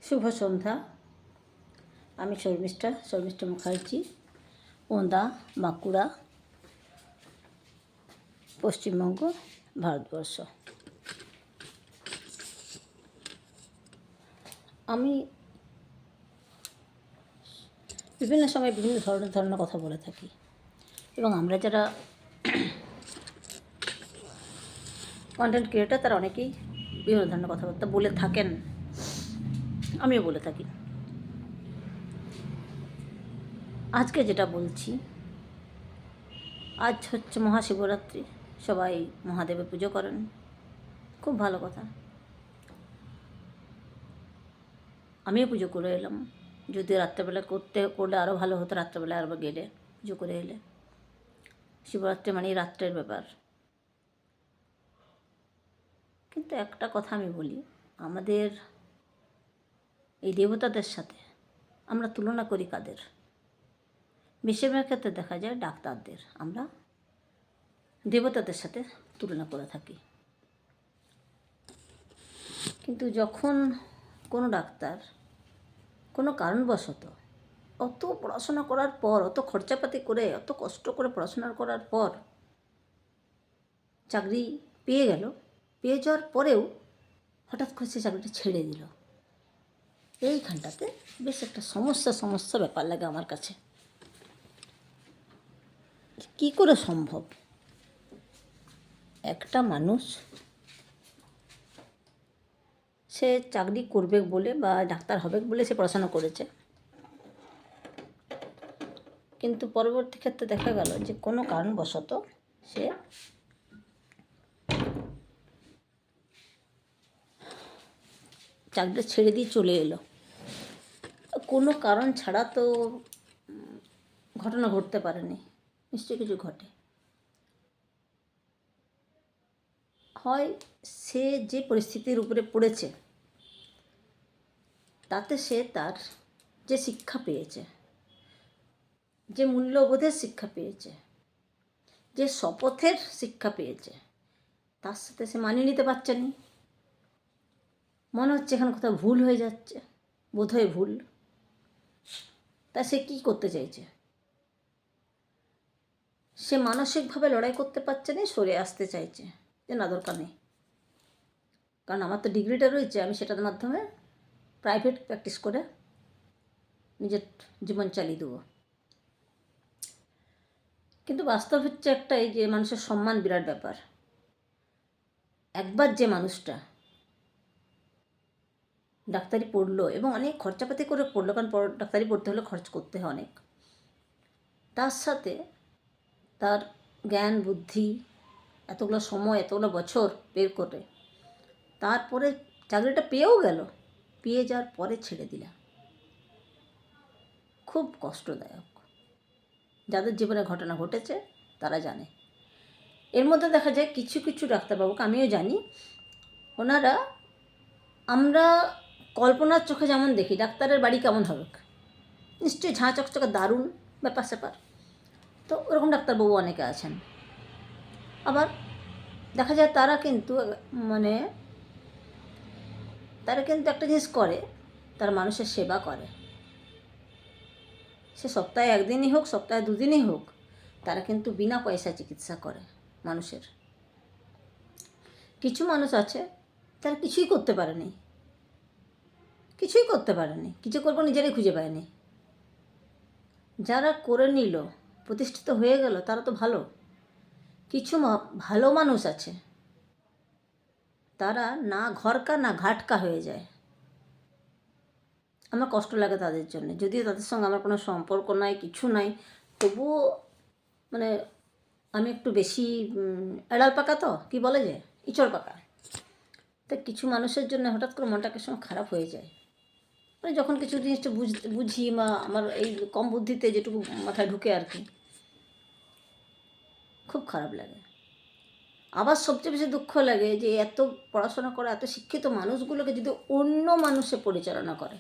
শুভ সন্ধ্যা। আমি শর্মিষ্ঠা মুখার্জি, ওন্দা, বাঁকুড়া, পশ্চিমবঙ্গ, ভারতবর্ষ। আমি বিভিন্ন সময় বিভিন্ন ধরনের কথা বলে থাকি এবং আমরা যারা কন্টেন্ট ক্রিয়েটার তারা অনেকেই বিভিন্ন ধরনের কথাবার্তা বলে থাকেন, আমিও বলে থাকি। আজকে যেটা বলছি, আজ হচ্ছে মহাশিবরাত্রি, সবাই মহাদেবের পুজো করেন, খুব ভালো কথা। আমিও পুজো করে এলাম, যদি রাত্রেবেলা করলে আরও ভালো হতো, রাত্রেবেলা আরও গেলে পুজো করে এলে। শিবরাত্রি মানে রাত্রের ব্যাপার। কিন্তু একটা কথা আমি বলি, আমাদের এই দেবতাদের সাথে আমরা তুলনা করি কাদের? বেশিরভাগ ক্ষেত্রে দেখা যায় ডাক্তারদের আমরা দেবতাদের সাথে তুলনা করে থাকি। কিন্তু যখন কোনো ডাক্তার কোনো কারণবশত অত পড়াশোনা করার পর, অত খরচাপাতি করে, অত কষ্ট করে পড়াশোনা করার পর চাকরি পেয়ে গেল, পেয়ে যাওয়ার পরেও হঠাৎ করে সে চাকরিটা ছেড়ে দিল, এইখানটাতে বেশ একটা সমস্যা ব্যাপার লাগে আমার কাছে। কী করে সম্ভব? একটা মানুষ সে চাকরি করবে বলে বা ডাক্তার হবে বলে সে পড়াশোনা করেছে, কিন্তু পরবর্তী ক্ষেত্রে দেখা গেল যে কোনো কারণবশত সে চাকরিটা ছেড়ে দিয়ে চলে এলো। কোনো কারণ ছাড়া তো ঘটনা ঘটতে পারেনি, নিশ্চয়ই কিছু ঘটে। হয় সে যে পরিস্থিতির উপরে পড়েছে তাতে সে তার যে শিক্ষা পেয়েছে, যে মূল্যবোধের শিক্ষা পেয়েছে, যে শপথের শিক্ষা পেয়েছে, তার সাথে সে মানিয়ে নিতে পারছে না। মনে হচ্ছে এখানে কোথাও ভুল হয়ে যাচ্ছে, বোধহয় ভুল। তা সে কী করতে চাইছে? সে মানসিকভাবে লড়াই করতে পারছে না, সরে আসতে চাইছে যে না, দরকার নেই, কারণ আমার তো ডিগ্রিটা রয়েছে, আমি সেটার মাধ্যমে প্রাইভেট প্র্যাকটিস করে নিজের জীবন চালিয়ে দেবো। কিন্তু বাস্তব হচ্ছে একটাই, যে মানুষের সম্মান বিরাট ব্যাপার। একবার যে মানুষটা ডাক্তারি পড়লো এবং অনেক খরচাপাতি করে পড়লো, কারণ ডাক্তারি পড়তে হলে খরচ করতে হয় অনেক, তার সাথে তার জ্ঞান বুদ্ধি এতগুলো সময়, এতগুলো বছর বের করে তারপরে চাকরিটা পেয়েও গেল, পেয়ে যাওয়ার পরে ছেড়ে দিলাম, খুব কষ্টদায়ক। যাদের জীবনে ঘটনা ঘটেছে তারা জানে। এর মধ্যে দেখা যায় কিছু কিছু ডাক্তারবাবুকে আমিও জানি, ওনারা আমরা কল্পনার চোখে যেমন দেখি ডাক্তারের বাড়ি কেমন হবে, নিশ্চয়ই ঝাঁ চকচকে দারুণ ব্যাপার স্যাপার, তো ওরকম ডাক্তারবাবু অনেকে আছেন। আবার দেখা যায় তারা কিন্তু একটা জিনিস করে, তারা মানুষের সেবা করে। সে সপ্তাহে একদিনই হোক, সপ্তাহে দুদিনই হোক, তারা কিন্তু বিনা পয়সায় চিকিৎসা করে মানুষের। কিছু মানুষ আছে তারা কিছুই করতে পারেনি, কিছু করবো নিজেরাই খুঁজে পায়নি। যারা করে নিল, প্রতিষ্ঠিত হয়ে গেল, তারা তো ভালো। কিছু ভালো মানুষ আছে, তারা না ঘরকা না ঘাটকা হয়ে যায়। আমার কষ্ট লাগে তাদের জন্য, যদিও তাদের সঙ্গে আমার কোনো সম্পর্ক নাই, কিছু নাই, তবুও আমি একটু বেশি এড়াল পাকা, তো কি বলে যে ইচড় পাকা। তো কিছু মানুষের জন্য হঠাৎ করে মনটা কিছু সময় খারাপ হয়ে যায়, যখন কিছু জিনিসটা বুঝি বা আমার এই কম বুদ্ধিতে যেটুকু মাথায় ঢুকে আর কি, খুব খারাপ লাগে। আবার সবচেয়ে বেশি দুঃখ লাগে যে এত পড়াশোনা করা, এত শিক্ষিত মানুষগুলোকে যদি অন্য মানুষে পরিচালনা করে,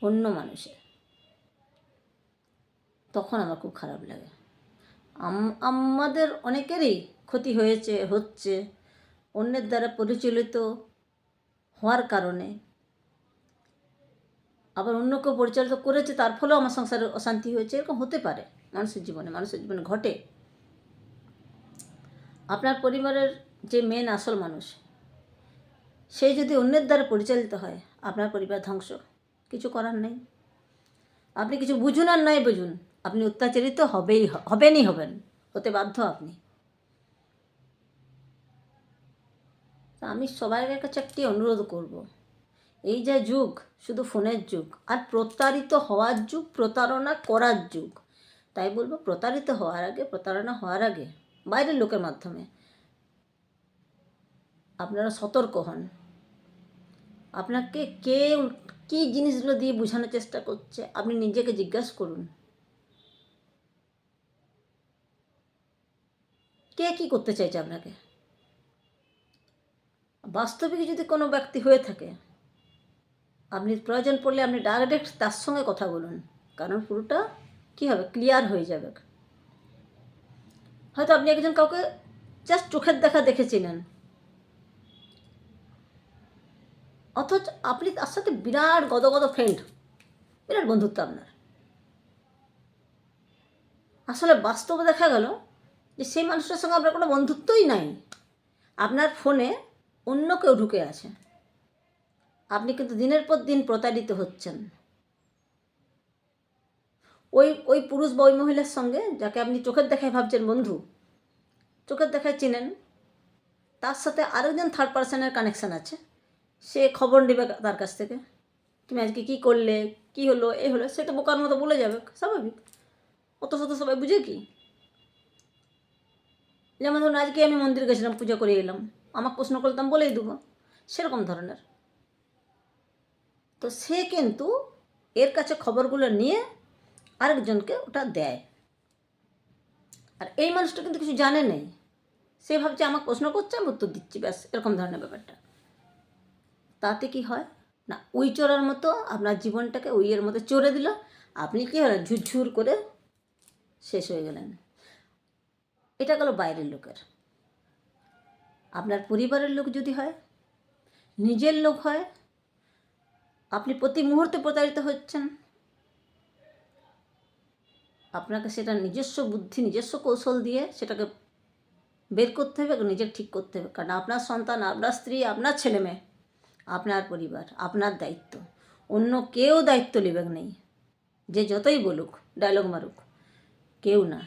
অন্য মানুষে, তখন আমার খুব খারাপ লাগে। আমাদের অনেকেরই ক্ষতি হচ্ছে অন্যের দ্বারা পরিচালিত হওয়ার কারণে। আবার অন্য কেউ পরিচালিত করেছে, তার ফলেও আমার সংসারে অশান্তি হয়েছে, এরকম হতে পারে। মানুষের জীবনে ঘটে। আপনার পরিবারের যে মেন আসল মানুষ, সে যদি অন্যের দ্বারা পরিচালিত হয়, আপনার পরিবার ধ্বংস। কিছু করার নেই। আপনি কিছু বুঝুন আর নাই বুঝুন, আপনি অত্যাচারিত হবেন, হতে বাধ্য আপনি। আমি সবার কাছে একটি অনুরোধ করব, এই যে যুগ, শুধু ফোনের যুগ, আর প্রতারিত হওয়ার যুগ, প্রতারণা করার যুগ। তাই বলবো, প্রতারণা হওয়ার আগে বাইরের লোকের মাধ্যমে আপনারা সতর্ক হন। আপনাকে কে কী জিনিসগুলো দিয়ে বোঝানোর চেষ্টা করছে, আপনি নিজেকে জিজ্ঞাসা করুন, কে কী করতে চাইছে আপনাকে। বাস্তবিক যদি কোনো ব্যক্তি হয়ে থাকে, আপনি প্রয়োজন পড়লে আপনি ডাইরেক্ট তার সঙ্গে কথা বলুন, কারণ পুরোটা কী হবে, ক্লিয়ার হয়ে যাবে। হয়তো আপনি একজন কাউকে জাস্ট চোখের দেখা দেখেছিলেন, অথচ আপনি তার সাথে বিরাট গদগদ ফ্রেন্ড, বিরাট বন্ধুত্ব আপনার। আসলে বাস্তবে দেখা গেল যে সেই মানুষটার সঙ্গে আপনার কোনো বন্ধুত্বই নাই। আপনার ফোনে অন্য কেউ ঢুকে আছে, আপনি কিন্তু দিনের পর দিন প্রতারিত হচ্ছেন। ওই পুরুষ বা ওই মহিলার সঙ্গে, যাকে আপনি চোখের দেখায় ভাবছেন বন্ধু, চোখের দেখায় চেনেন, তার সাথে আরেকজন থার্ড পার্সনের কানেকশান আছে। সে খবর নেবে তার কাছ থেকে, তুমি আজকে কী করলে, কী হলো, এ হলো, সে তো বোকার মতো বলে যাবে, স্বাভাবিক। অত শত সবাই বুঝে কি? যেমন ধরুন, আজকে আমি মন্দিরে গেছিলাম, পূজা করে এলাম, আমাকে প্রশ্ন করতাম বলেই দেবো, সেরকম ধরনের। তো সে কিন্তু এর কাছে খবরগুলো নিয়ে আরেকজনকে ওটা দেয়। আর এই মানুষটা কিন্তু কিছু জানে নেই, সে ভাবছে আমাকে প্রশ্ন করছে, আমি উত্তর দিচ্ছি, ব্যাস, এরকম ধরনের ব্যাপারটা। তাতে কি হয় না, উই চড়ার মতো আপনার জীবনটাকে উইয়ের মতো চড়ে দিল। আপনি কী হলেন, ঝুরঝুর করে শেষ হয়ে গেলেন। এটা গেল বাইরের লোকের। আপনার পরিবারের লোক যদি হয়, নিজের লোক হয়, আপনি প্রতি মুহূর্তে প্রতারিত হচ্ছেন। আপনাকে সেটা নিজস্ব বুদ্ধি, নিজস্ব কৌশল দিয়ে সেটাকে বের করতে হবে, নিজের ঠিক করতে হবে। কারণ আপনার সন্তান, আপনার স্ত্রী, আপনার ছেলে মেয়ে, আপনার পরিবার, আপনার দায়িত্ব। অন্য কেউ দায়িত্ব নেবে নেই, যে যতই বলুক, ডায়লগ মারুক, কেউ না।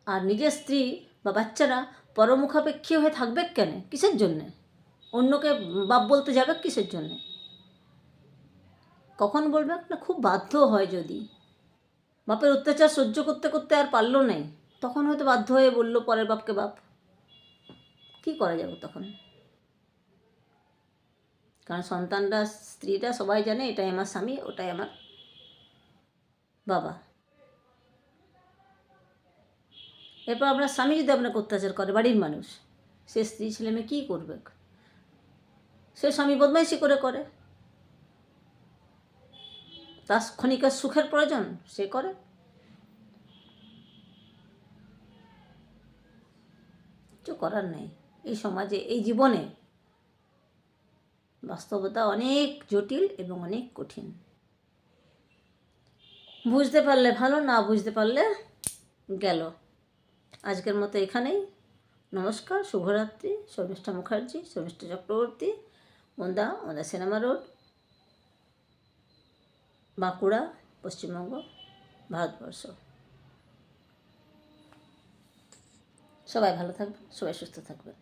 আর নিজের স্ত্রী বা বাচ্চারা পরমুখাপেক্ষী হয়ে থাকবে কেন, কিসের জন্যে? অন্যকে বাপ বলতে যাবে কিসের জন্যে? কখন বলবে না, খুব বাধ্য হয়, যদি বাপের অত্যাচার সহ্য করতে করতে আর পারলো নাই, তখন হয়তো বাধ্য হয়ে বললো পরের বাপকে বাপ। কী করা যাবে তখন? কারণ সন্তানরা, স্ত্রীরা সবাই জানে এটাই আমার স্বামী, ওটাই আমার বাবা। এরপর আপনার স্বামী যদি আপনাকে অত্যাচার করে, বাড়ির মানুষ, সে স্ত্রী ছেলে মেয়ে কী করবে? সে স্বামী বদমাইশি করে, তার ক্ষণিকের সুখের প্রয়োজন সে করে। কিছু করার নেই। এই সমাজে, এই জীবনে বাস্তবতা অনেক জটিল এবং অনেক কঠিন। বুঝতে পারলে ভালো, না বুঝতে পারলে গেল। আজকের মতো এখানেই। নমস্কার, শুভরাত্রি। Sharmistha Mukherjee, Sharmistha Chakraborty, Onda cinema road, Bankura, Paschimbanga, Bharatvarsha. সবাই ভালো থাকবেন, সবাই সুস্থ থাকবেন।